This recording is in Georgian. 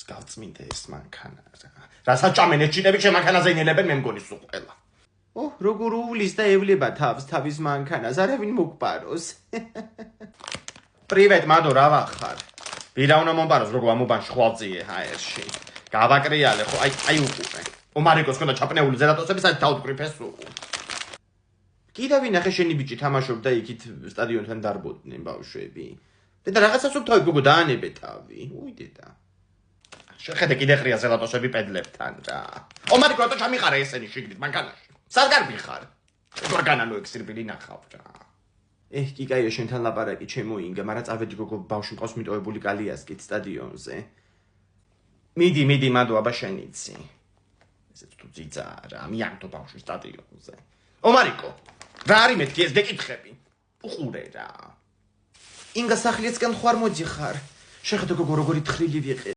გავწმინდე ეს მანქანა რა. რასაც ჭამენ ეს ჭიდები შემანქანაზე ინელებენ მე მგონი სულ ყველა. როგორ უვლის და ევლება თავის მანქანას, არავინ მოგპაროს. პრივეტ მადო, რა ვახარ? ვირა უნდა მომპაროს, როგორ ამობანში ხვალწიე ჰაერში. გავაკრიალე ხო, აი უყურე. ომარიკოს ქონდა ჩაპნეული ზელატოსები, სადაც დაუდგრიფეს სულ. კიდევ ვინახე შენი ბიჭი თამაშობდა იქით სტადიონთან დარბოდნენ ბავშვები. დედა რაღაცას უთავი გოგო დაანებე თავი. უი დედა. შეხედე კიდე ყრია ზელატოსები პედლებთან რა. ომარიკო რატო ჩამიყარე ესენი შიგნით მანქანაში? სად გარბი ხარ? გორგანანო ექსირბილი ნახავ რა. კიკაიო შენთან ლაპარაკი ჩემოინგა, მაგრამ წავედი გოგო ბავშვი მყავს მიტოვებული კალიასკით სტადიონზე. მიდი მადო აბა შენიცი. ესეც თუ ძიძა რა, მიართო ბავშვი სტადიონზე. ომარიკო, რა არის მეთქი ეს გეკითხები? უყურე რა. ინგა სახლისკენ ხوار მოდიხარ. შეხედე გოგო როგორი თხრილი ვიყე.